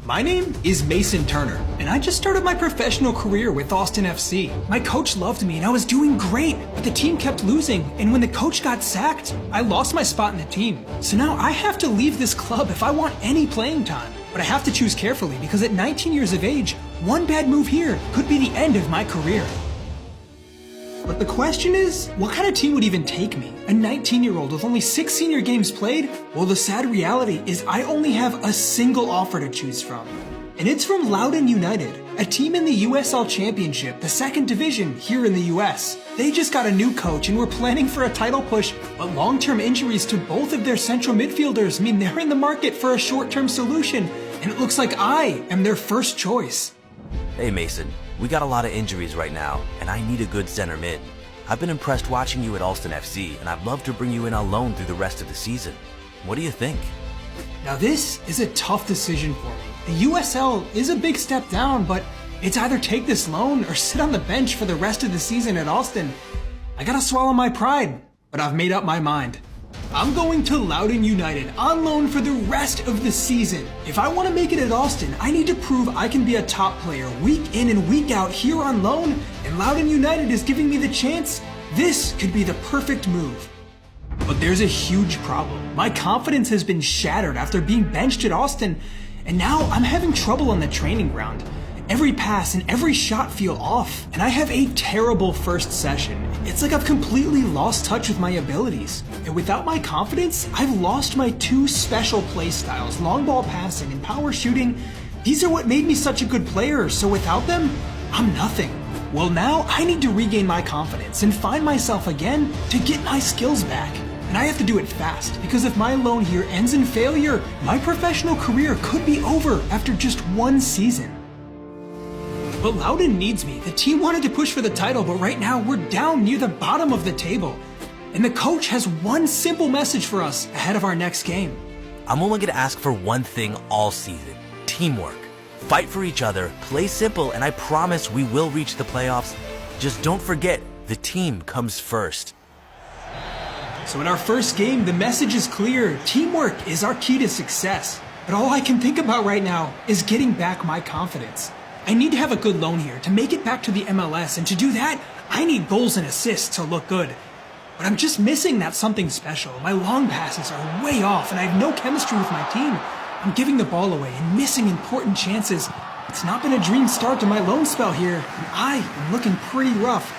My name is Mason Turner, and I just started my professional career with Austin FC. My coach loved me and I was doing great, but the team kept losing, and when the coach got sacked, I lost my spot in the team. So now I have to leave this club if I want any playing time. But I have to choose carefully because at 19 years of age, one bad move here could be the end of my career. But the question is, what kind of team would even take me? A 19-year-old with only 6 senior games played? Well, the sad reality is I only have a single offer to choose from. And it's from Loudoun United, a team in the USL Championship, the second division here in the US. They just got a new coach and were planning for a title push, but long-term injuries to both of their central midfielders mean they're in the market for a short-term solution, and it looks like I am their first choice. Hey Mason, we got a lot of injuries right now, and I need a good center mid. I've been impressed watching you at Austin FC, and I'd love to bring you in on loan through the rest of the season. What do you think? Now this is a tough decision for me. The USL is a big step down, but it's either take this loan or sit on the bench for the rest of the season at Austin. I gotta swallow my pride, but I've made up my mind. I'm going to Loudoun United on loan for the rest of the season. If I want to make it at Austin, I need to prove I can be a top player week in and week out here on loan, and Loudoun United is giving me the chance. This could be the perfect move. But there's a huge problem. My confidence has been shattered after being benched at Austin, and now I'm having trouble on the training ground. Every pass and every shot feel off, and I have a terrible first session. It's like I've completely lost touch with my abilities. And without my confidence, I've lost my 2 special play styles, long ball passing and power shooting. These are what made me such a good player, so without them, I'm nothing. Well, now I need to regain my confidence and find myself again to get my skills back. And I have to do it fast, because if my loan here ends in failure, my professional career could be over after just 1 season. But Loudoun needs me. The team wanted to push for the title, but right now we're down near the bottom of the table. And the coach has one simple message for us ahead of our next game. I'm only going to ask for one thing all season: teamwork. Fight for each other, play simple, and I promise we will reach the playoffs. Just don't forget, the team comes first. So in our first game, the message is clear. Teamwork is our key to success. But all I can think about right now is getting back my confidence. I need to have a good loan here to make it back to the MLS, and to do that, I need goals and assists to look good. But I'm just missing that something special. My long passes are way off, and I have no chemistry with my team. I'm giving the ball away and missing important chances. It's not been a dream start to my loan spell here, and I am looking pretty rough.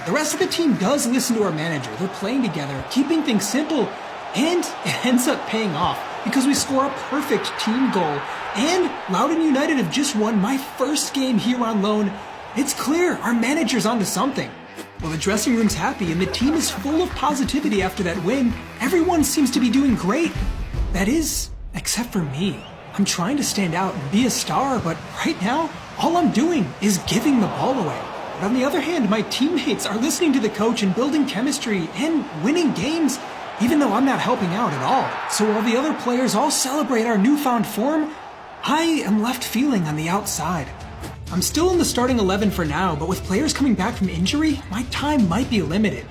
The rest of the team does listen to our manager. They're playing together, keeping things simple, and it ends up paying off because we score a perfect team goal. And Loudoun United have just won my first game here on loan. It's clear our manager's onto something. Well, the dressing room's happy and the team is full of positivity after that win. Everyone seems to be doing great. That is, except for me. I'm trying to stand out and be a star, but right now, all I'm doing is giving the ball away. But on the other hand, my teammates are listening to the coach and building chemistry and winning games, even though I'm not helping out at all. So while the other players all celebrate our newfound form, I am left feeling on the outside. I'm still in the starting 11 for now, but with players coming back from injury, my time might be limited.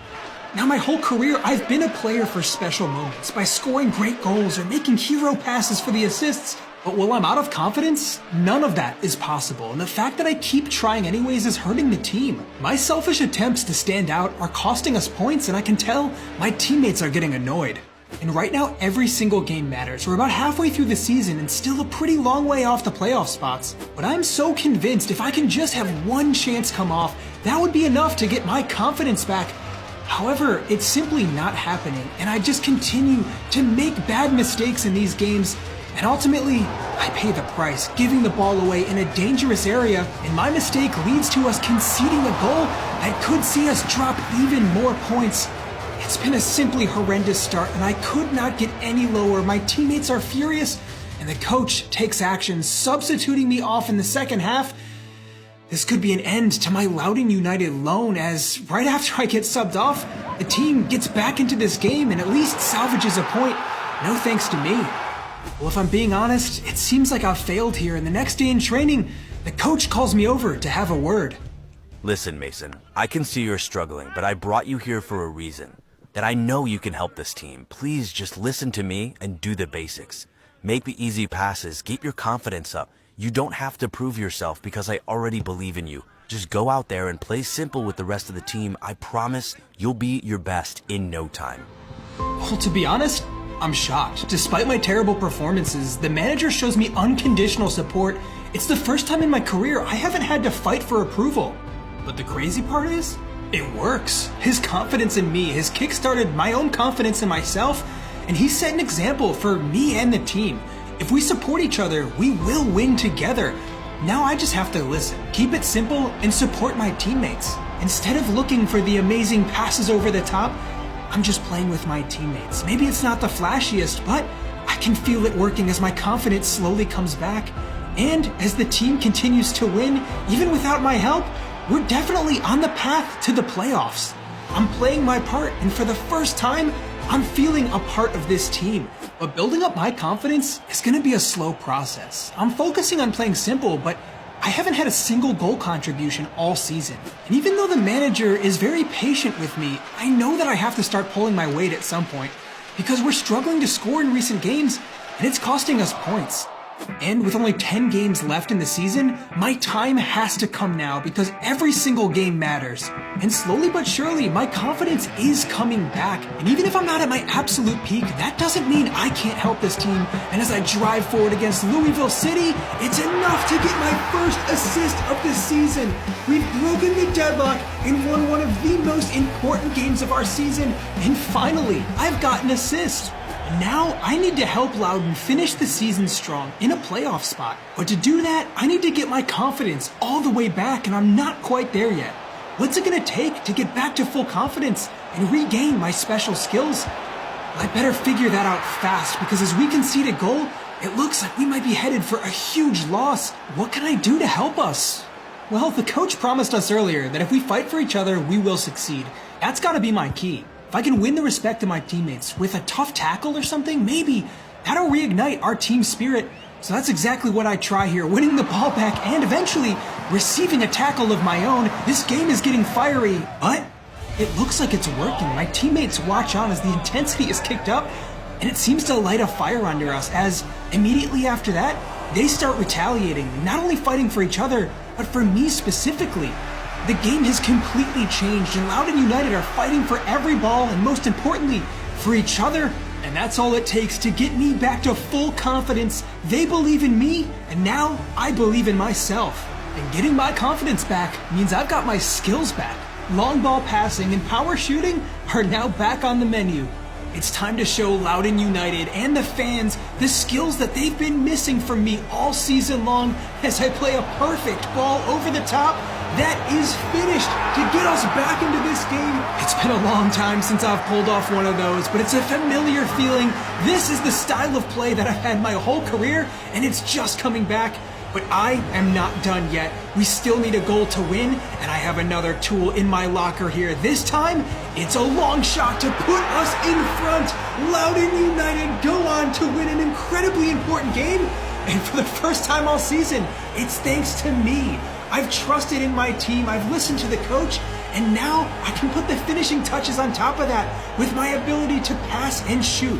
Now my whole career, I've been a player for special moments, by scoring great goals or making hero passes for the assists. But while I'm out of confidence, none of that is possible, and the fact that I keep trying anyways is hurting the team. My selfish attempts to stand out are costing us points, and I can tell my teammates are getting annoyed. And right now, every single game matters. We're about halfway through the season and still a pretty long way off the playoff spots. But I'm so convinced if I can just have one chance come off, that would be enough to get my confidence back. However, it's simply not happening, and I just continue to make bad mistakes in these games, and ultimately, I pay the price, giving the ball away in a dangerous area, and my mistake leads to us conceding a goal that could see us drop even more points. It's been a simply horrendous start, and I could not get any lower. My teammates are furious, and the coach takes action, substituting me off in the second half. This could be an end to my Loudoun United loan, as right after I get subbed off, the team gets back into this game and at least salvages a point. No thanks to me. Well, if I'm being honest, it seems like I've failed here, and the next day in training, the coach calls me over to have a word. Listen, Mason, I can see you're struggling, but I brought you here for a reason. That I know you can help this team. Please just listen to me and do the basics. Make the easy passes, get your confidence up. You don't have to prove yourself because I already believe in you. Just go out there and play simple with the rest of the team. I promise you'll be your best in no time. Well, to be honest, I'm shocked. Despite my terrible performances, the manager shows me unconditional support. It's the first time in my career I haven't had to fight for approval. But the crazy part is, it works. His confidence in me has kickstarted my own confidence in myself, and he set an example for me and the team. If we support each other, we will win together. Now I just have to listen, keep it simple, and support my teammates. Instead of looking for the amazing passes over the top, I'm just playing with my teammates. Maybe it's not the flashiest, but I can feel it working as my confidence slowly comes back. And as the team continues to win, even without my help, we're definitely on the path to the playoffs. I'm playing my part, and for the first time, I'm feeling a part of this team. But building up my confidence is going to be a slow process. I'm focusing on playing simple, but I haven't had a single goal contribution all season. And even though the manager is very patient with me, I know that I have to start pulling my weight at some point because we're struggling to score in recent games and it's costing us points. And with only 10 games left in the season, my time has to come now because every single game matters. And slowly but surely, my confidence is coming back. And even if I'm not at my absolute peak, that doesn't mean I can't help this team. And as I drive forward against Louisville City, it's enough to get my first assist of the season. We've broken the deadlock and won one of the most important games of our season. And finally, I've got an assist. Now, I need to help Loudoun finish the season strong in a playoff spot. But to do that, I need to get my confidence all the way back, and I'm not quite there yet. What's it gonna take to get back to full confidence and regain my special skills? I better figure that out fast, because as we concede a goal, it looks like we might be headed for a huge loss. What can I do to help us? Well, the coach promised us earlier that if we fight for each other, we will succeed. That's gotta be my key. If I can win the respect of my teammates with a tough tackle or something, maybe that'll reignite our team spirit. So that's exactly what I try here, winning the ball back and eventually receiving a tackle of my own. This game is getting fiery, but it looks like it's working. My teammates watch on as the intensity is kicked up, and it seems to light a fire under us as immediately after that, they start retaliating, not only fighting for each other, but for me specifically. The game has completely changed, and Loudoun United are fighting for every ball and most importantly, for each other. And that's all it takes to get me back to full confidence. They believe in me, and now I believe in myself. And getting my confidence back means I've got my skills back. Long ball passing and power shooting are now back on the menu. It's time to show Loudoun United and the fans the skills that they've been missing from me all season long as I play a perfect ball over the top that is finished to get us back into this game. It's been a long time since I've pulled off one of those, but it's a familiar feeling. This is the style of play that I've had my whole career, and it's just coming back. But I am not done yet. We still need a goal to win, and I have another tool in my locker here. This time, it's a long shot to put us in front. Loudoun United go on to win an incredibly important game, and for the first time all season, it's thanks to me. I've trusted in my team, I've listened to the coach, and now I can put the finishing touches on top of that with my ability to pass and shoot.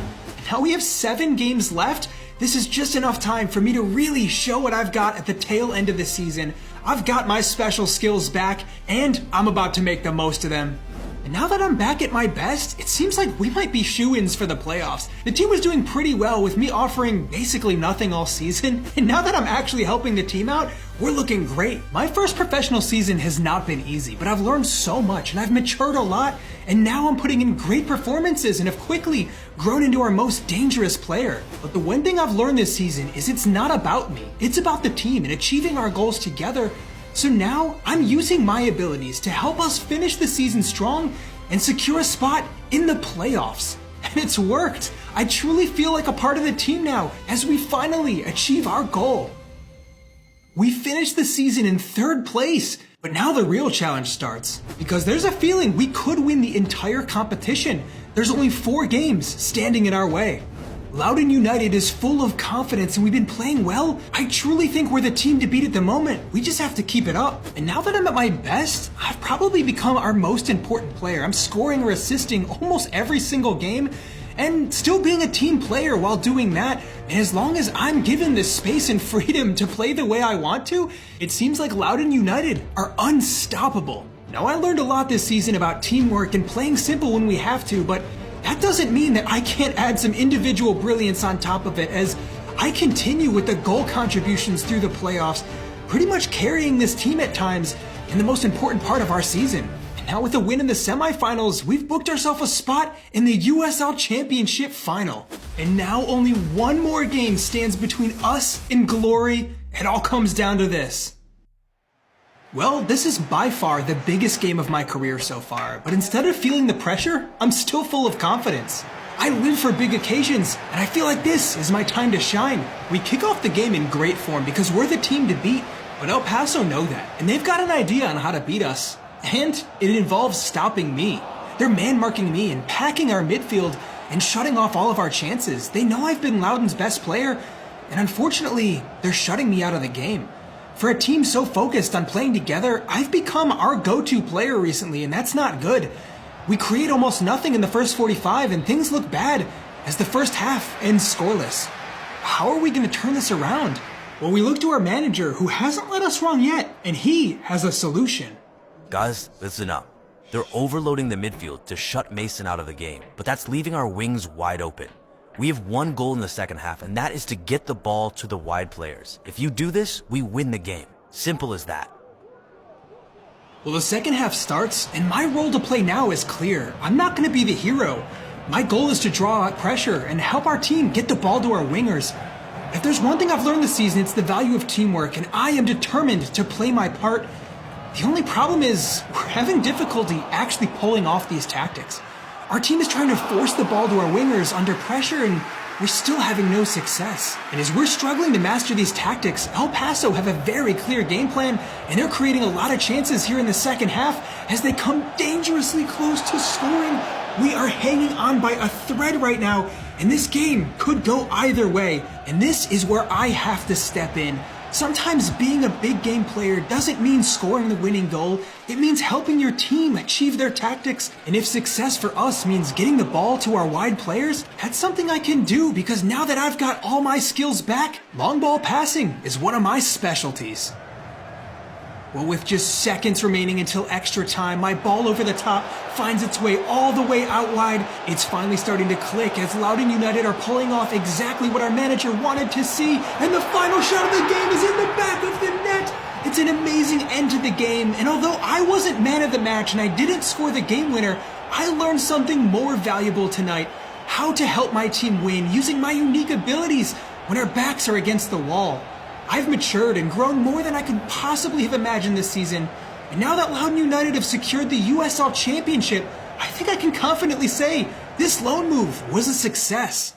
Now we have 7 games left. This is just enough time for me to really show what I've got at the tail end of the season. I've got my special skills back, and I'm about to make the most of them. And now that I'm back at my best, it seems like we might be shoo-ins for the playoffs. The team was doing pretty well with me offering basically nothing all season, and now that I'm actually helping the team out, we're looking great. My first professional season has not been easy, but I've learned so much and I've matured a lot, and now I'm putting in great performances and have quickly grown into our most dangerous player. But the one thing I've learned this season is it's not about me. It's about the team and achieving our goals together. So now I'm using my abilities to help us finish the season strong and secure a spot in the playoffs. And it's worked. I truly feel like a part of the team now as we finally achieve our goal. We finished the season in 3rd place, but now the real challenge starts because there's a feeling we could win the entire competition. There's only 4 games standing in our way. Loudoun United is full of confidence and we've been playing well. I truly think we're the team to beat at the moment. We just have to keep it up. And now that I'm at my best, I've probably become our most important player. I'm scoring or assisting almost every single game. and still being a team player while doing that. And as long as I'm given the space and freedom to play the way I want to, it seems like Loudoun United are unstoppable. Now, I learned a lot this season about teamwork and playing simple when we have to, but that doesn't mean that I can't add some individual brilliance on top of it as I continue with the goal contributions through the playoffs, pretty much carrying this team at times in the most important part of our season. And now with a win in the semifinals, we've booked ourselves a spot in the USL Championship final. And now only one more game stands between us and glory. It all comes down to this. Well, this is by far the biggest game of my career so far, but instead of feeling the pressure, I'm still full of confidence. I live for big occasions, and I feel like this is my time to shine. We kick off the game in great form because we're the team to beat, but El Paso know that, and they've got an idea on how to beat us. And it involves stopping me. They're man-marking me and packing our midfield and shutting off all of our chances. They know I've been Loudoun's best player, and unfortunately, they're shutting me out of the game. For a team so focused on playing together, I've become our go-to player recently, and that's not good. We create almost nothing in the first 45, and things look bad as the first half ends scoreless. How are we going to turn this around? Well, we look to our manager, who hasn't led us wrong yet, and he has a solution. Guys, listen up. They're overloading the midfield to shut Mason out of the game, but that's leaving our wings wide open. We have one goal in the second half, and that is to get the ball to the wide players. If you do this, we win the game. Simple as that. Well, the second half starts, and my role to play now is clear. I'm not going to be the hero. My goal is to draw out pressure and help our team get the ball to our wingers. If there's one thing I've learned this season, it's the value of teamwork, and I am determined to play my part. The only problem is we're having difficulty actually pulling off these tactics. Our team is trying to force the ball to our wingers under pressure, and we're still having no success. And as we're struggling to master these tactics, El Paso have a very clear game plan, and they're creating a lot of chances here in the second half as they come dangerously close to scoring. We are hanging on by a thread right now, and this game could go either way, and this is where I have to step in. Sometimes being a big game player doesn't mean scoring the winning goal. It means helping your team achieve their tactics. And if success for us means getting the ball to our wide players, that's something I can do because now that I've got all my skills back, long ball passing is one of my specialties. Well, with just seconds remaining until extra time, my ball over the top finds its way all the way out wide. It's finally starting to click as Loudoun United are pulling off exactly what our manager wanted to see, and the final shot of the game is in the back of the net. It's an amazing end to the game, and although I wasn't man of the match and I didn't score the game winner, I learned something more valuable tonight: how to help my team win using my unique abilities when our backs are against the wall. I've matured and grown more than I could possibly have imagined this season. And now that Loudoun United have secured the USL Championship, I think I can confidently say this loan move was a success.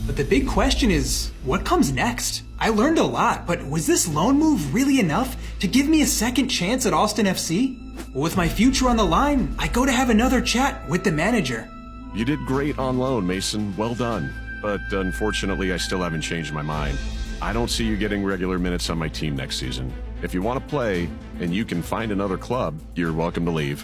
But the big question is, what comes next? I learned a lot, but was this loan move really enough to give me a second chance at Austin FC? Well, with my future on the line, I go to have another chat with the manager. You did great on loan, Mason. Well done. But unfortunately, I still haven't changed my mind. I don't see you getting regular minutes on my team next season. If you want to play and you can find another club, you're welcome to leave.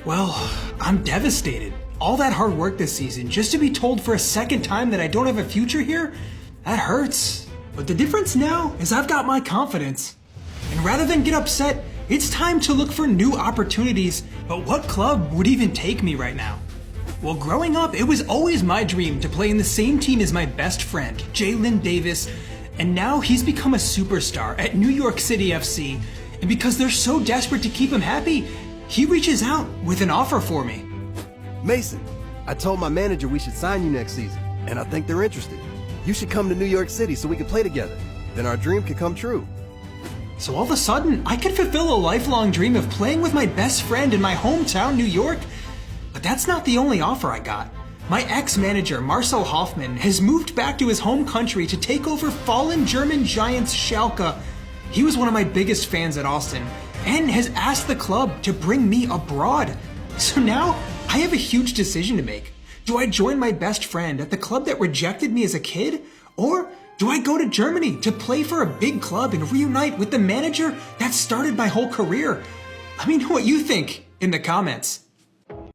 Well, I'm devastated. All that hard work this season, just to be told for a second time that I don't have a future here, that hurts. But the difference now is I've got my confidence. And rather than get upset, it's time to look for new opportunities. But what club would even take me right now? Well, growing up, it was always my dream to play in the same team as my best friend, Jalen Davis. And now he's become a superstar at New York City FC. And because they're so desperate to keep him happy, he reaches out with an offer for me. Mason, I told my manager we should sign you next season, and I think they're interested. You should come to New York City so we can play together. Then our dream could come true. So all of a sudden, I could fulfill a lifelong dream of playing with my best friend in my hometown, New York. But that's not the only offer I got. My ex-manager, Marcel Hoffmann, has moved back to his home country to take over fallen German giants Schalke. He was one of my biggest fans at Austin and has asked the club to bring me abroad. So now I have a huge decision to make. Do I join my best friend at the club that rejected me as a kid? Or do I go to Germany to play for a big club and reunite with the manager that started my whole career? Let me know what you think in the comments.